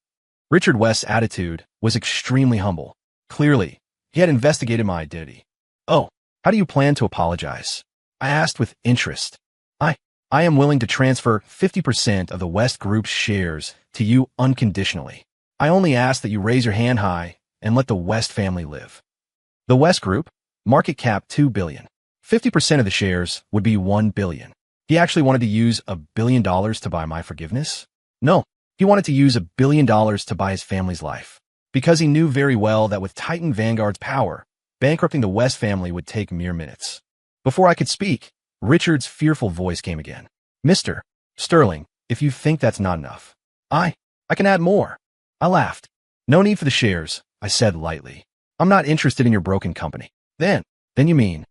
Richard West's attitude was extremely humble. Clearly, he had investigated my identity. Oh, how do you plan to apologize? I asked with interest. I am willing to transfer 50% of the West Group's shares to you unconditionally. I only ask that you raise your hand high and let the West family live. The West Group, market cap $2 billion. 50% of the shares would be $1 billion. He actually wanted to use $1 billion to buy my forgiveness? No, he wanted to use $1 billion to buy his family's life. Because he knew very well that with Titan Vanguard's power, bankrupting the West family would take mere minutes. Before I could speak, Richard's fearful voice came again. Mr. Sterling, if you think that's not enough, I can add more. I laughed. No need for the shares, I said lightly. I'm not interested in your broken company. Then you mean?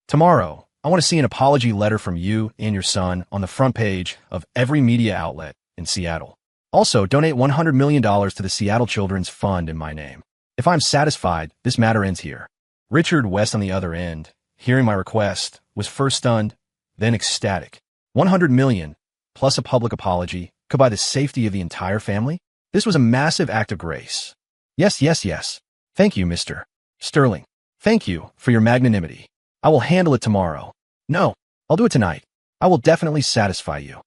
Tomorrow, I want to see an apology letter from you and your son on the front page of every media outlet in Seattle. Also, donate $100 million to the Seattle Children's Fund in my name. If I'm satisfied, this matter ends here. Richard West on the other end, hearing my request, was first stunned, then ecstatic. $100 million, plus a public apology, could buy the safety of the entire family? This was a massive act of grace. Yes, yes, yes. Thank you, Mr. Sterling. Thank you for your magnanimity. I will handle it tomorrow. No, I'll do it tonight. I will definitely satisfy you.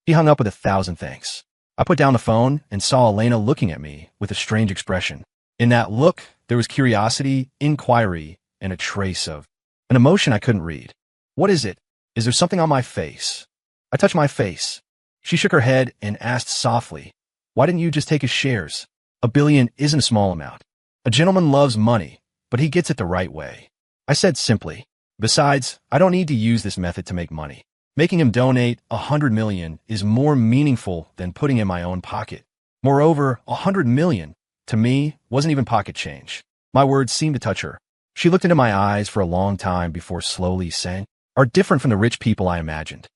He hung up with 1,000 thanks. I put down the phone and saw Elena looking at me with a strange expression. In that look, there was curiosity, inquiry, and a trace of an emotion I couldn't read. What is it? Is there something on my face? I touched my face. She shook her head and asked softly, why didn't you just take his shares? $1 billion isn't a small amount. A gentleman loves money, but he gets it the right way. I said simply, besides, I don't need to use this method to make money. Making him donate $100 million is more meaningful than putting in my own pocket. Moreover, $100 million, to me, wasn't even pocket change. My words seemed to touch her. She looked into my eyes for a long time before slowly saying, are different from the rich people I imagined.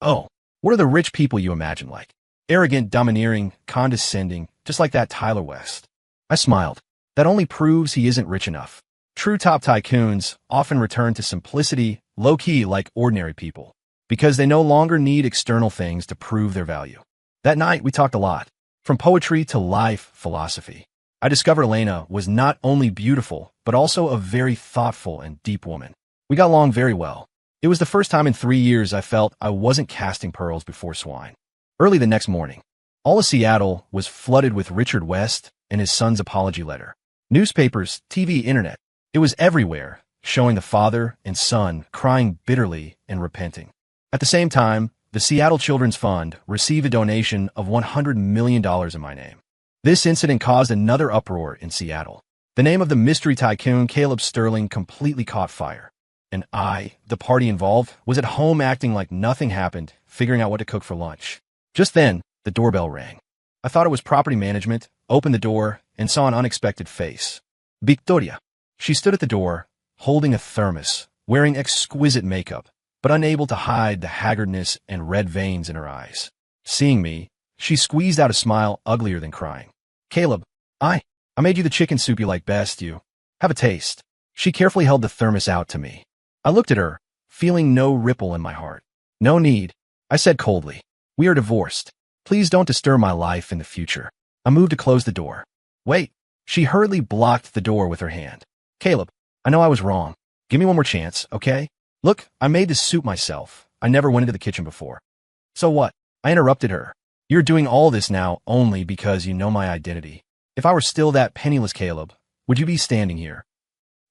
Oh, what are the rich people you imagine like? Arrogant, domineering, condescending, just like that Tyler West. I smiled. That only proves he isn't rich enough. True top tycoons often return to simplicity, low-key like ordinary people, because they no longer need external things to prove their value. That night, we talked a lot, from poetry to life philosophy. I discovered Elena was not only beautiful, but also a very thoughtful and deep woman. We got along very well. It was the first time in 3 years I felt I wasn't casting pearls before swine. Early the next morning, all of Seattle was flooded with Richard West and his son's apology letter. Newspapers, TV, internet. It was everywhere, showing the father and son crying bitterly and repenting. At the same time, the Seattle Children's Fund received a donation of $100 million in my name. This incident caused another uproar in Seattle. The name of the mystery tycoon Caleb Sterling completely caught fire. And I, the party involved, was at home acting like nothing happened, figuring out what to cook for lunch. Just then, the doorbell rang. I thought it was property management, opened the door, and saw an unexpected face. Victoria. She stood at the door, holding a thermos, wearing exquisite makeup, but unable to hide the haggardness and red veins in her eyes. Seeing me, she squeezed out a smile uglier than crying. Caleb, I made you the chicken soup you like best, you. Have a taste. She carefully held the thermos out to me. I looked at her, feeling no ripple in my heart. No need, I said coldly. We are divorced. Please don't disturb my life in the future. I moved to close the door. Wait. She hurriedly blocked the door with her hand. Caleb, I know I was wrong. Give me one more chance, okay? Look, I made this soup myself. I never went into the kitchen before. So what? I interrupted her. You're doing all this now only because you know my identity. If I were still that penniless Caleb, would you be standing here?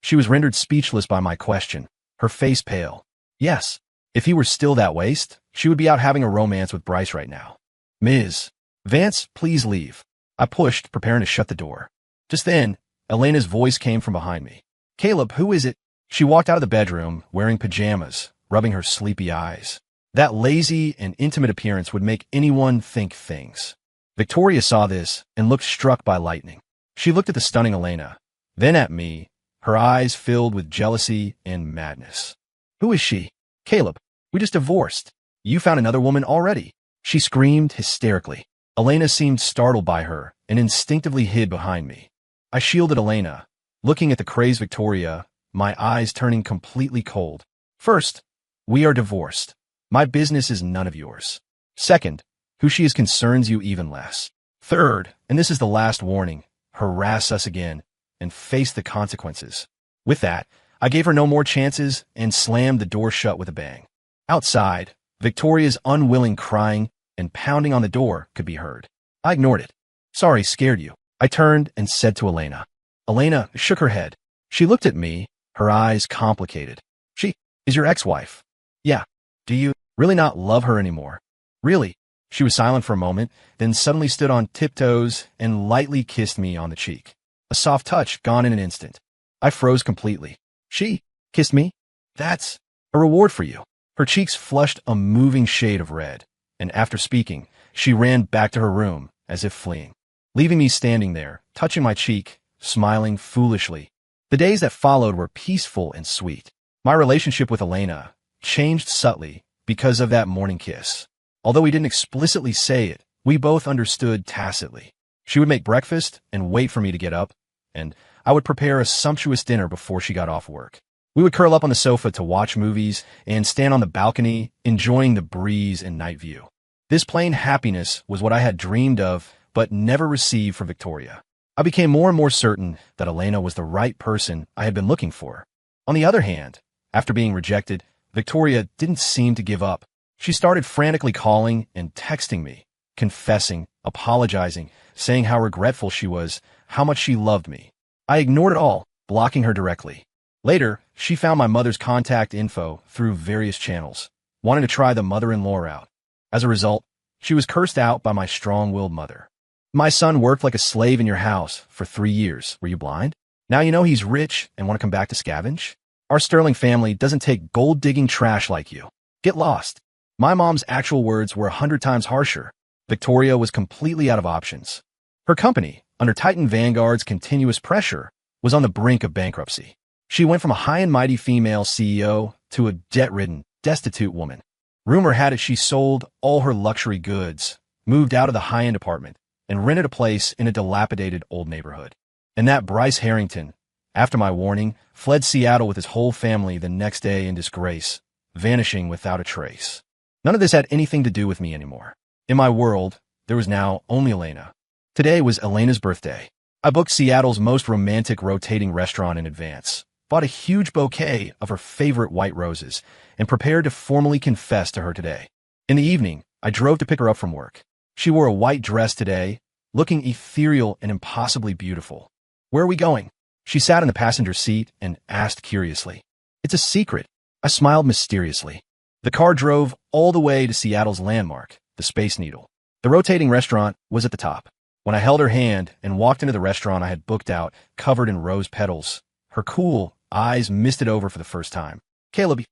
She was rendered speechless by my question, her face pale. Yes, if he were still that waste, she would be out having a romance with Bryce right now. Ms. Vance, please leave. I pushed, preparing to shut the door. Just then, Elena's voice came from behind me. Caleb, who is it? She walked out of the bedroom, wearing pajamas, rubbing her sleepy eyes. That lazy and intimate appearance would make anyone think things. Victoria saw this and looked struck by lightning. She looked at the stunning Elena, then at me, her eyes filled with jealousy and madness. Who is she? Caleb, we just divorced. You found another woman already. She screamed hysterically. Elena seemed startled by her and instinctively hid behind me. I shielded Elena, looking at the crazed Victoria, my eyes turning completely cold. First, we are divorced. My business is none of yours. Second, who she is concerns you even less. Third, and this is the last warning, harass us again and face the consequences. With that, I gave her no more chances and slammed the door shut with a bang. Outside, Victoria's unwilling crying and pounding on the door could be heard. I ignored it. Sorry, scared you. I turned and said to Elena. Elena shook her head. She looked at me, her eyes complicated. She is your ex-wife. Yeah. Do you really not love her anymore? Really? She was silent for a moment, then suddenly stood on tiptoes and lightly kissed me on the cheek. A soft touch gone in an instant. I froze completely. She kissed me? That's a reward for you. Her cheeks flushed a moving shade of red, and after speaking, she ran back to her room, as if fleeing, leaving me standing there, touching my cheek, smiling foolishly. The days that followed were peaceful and sweet. My relationship with Elena changed subtly because of that morning kiss. Although we didn't explicitly say it, we both understood tacitly. She would make breakfast and wait for me to get up, and I would prepare a sumptuous dinner before she got off work. We would curl up on the sofa to watch movies and stand on the balcony, enjoying the breeze and night view. This plain happiness was what I had dreamed of, but never received from Victoria. I became more and more certain that Elena was the right person I had been looking for. On the other hand, after being rejected, Victoria didn't seem to give up. She started frantically calling and texting me, confessing, apologizing, saying how regretful she was, how much she loved me. I ignored it all, blocking her directly. Later, she found my mother's contact info through various channels, wanting to try the mother-in-law route. As a result, she was cursed out by my strong-willed mother. My son worked like a slave in your house for 3 years. Were you blind? Now you know he's rich and want to come back to scavenge? Our Sterling family doesn't take gold-digging trash like you. Get lost. My mom's actual words were 100 times harsher. Victoria was completely out of options. Her company, under Titan Vanguard's continuous pressure, was on the brink of bankruptcy. She went from a high and mighty female CEO to a debt-ridden, destitute woman. Rumor had it she sold all her luxury goods, moved out of the high-end apartment, and rented a place in a dilapidated old neighborhood. And that Bryce Harrington, after my warning, fled Seattle with his whole family the next day in disgrace, vanishing without a trace. None of this had anything to do with me anymore. In my world, there was now only Elena. Today was Elena's birthday. I booked Seattle's most romantic rotating restaurant in advance, bought a huge bouquet of her favorite white roses, and prepared to formally confess to her today. In the evening, I drove to pick her up from work. She wore a white dress today, looking ethereal and impossibly beautiful. Where are we going? She sat in the passenger seat and asked curiously. It's a secret. I smiled mysteriously. The car drove all the way to Seattle's landmark, the Space Needle. The rotating restaurant was at the top. When I held her hand and walked into the restaurant I had booked out, covered in rose petals, her cool eyes misted over for the first time. Caleb,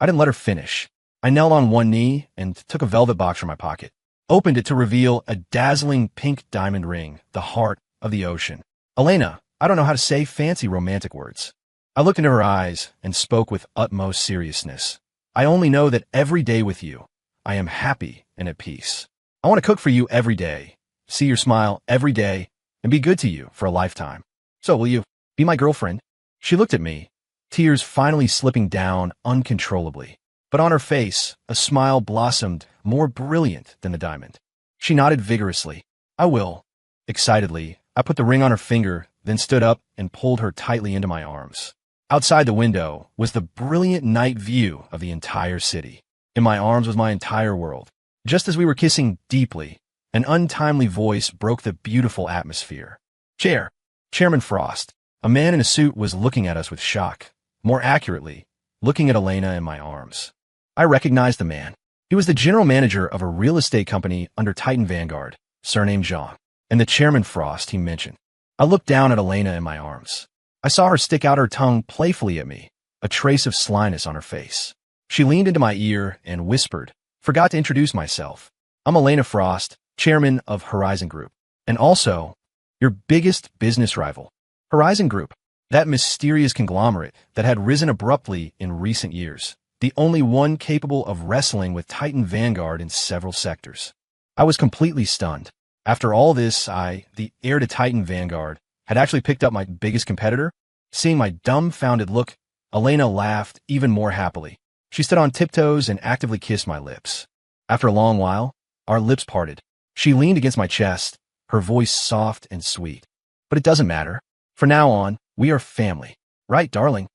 I didn't let her finish. I knelt on one knee and took a velvet box from my pocket, opened it to reveal a dazzling pink diamond ring, the heart of the ocean. Elena, I don't know how to say fancy romantic words. I looked into her eyes and spoke with utmost seriousness. I only know that every day with you, I am happy and at peace. I want to cook for you every day, see your smile every day, and be good to you for a lifetime. So will you be my girlfriend? She looked at me, tears finally slipping down uncontrollably. But on her face, a smile blossomed more brilliant than the diamond. She nodded vigorously. I will. Excitedly, I put the ring on her finger, then stood up and pulled her tightly into my arms. Outside the window was the brilliant night view of the entire city. In my arms was my entire world. Just as we were kissing deeply, an untimely voice broke the beautiful atmosphere. Chairman Frost, a man in a suit, was looking at us with shock. More accurately, looking at Elena in my arms. I recognized the man. He was the general manager of a real estate company under Titan Vanguard, surnamed Jean, and the Chairman Frost he mentioned. I looked down at Elena in my arms. I saw her stick out her tongue playfully at me, a trace of slyness on her face. She leaned into my ear and whispered, "Forgot to introduce myself. I'm Elena Frost, chairman of Horizon Group, and also your biggest business rival." Horizon Group, that mysterious conglomerate that had risen abruptly in recent years, the only one capable of wrestling with Titan Vanguard in several sectors. I was completely stunned. After all this, I, the heir to Titan Vanguard, had actually picked up my biggest competitor? Seeing my dumbfounded look, Elena laughed even more happily. She stood on tiptoes and actively kissed my lips. After a long while, our lips parted. She leaned against my chest, her voice soft and sweet. But it doesn't matter. From now on, we are family. Right, darling?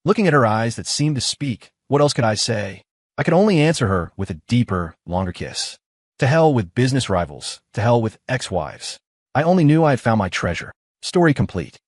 Looking at her eyes that seemed to speak, what else could I say? I could only answer her with a deeper, longer kiss. To hell with business rivals. To hell with ex-wives. I only knew I had found my treasure. Story complete.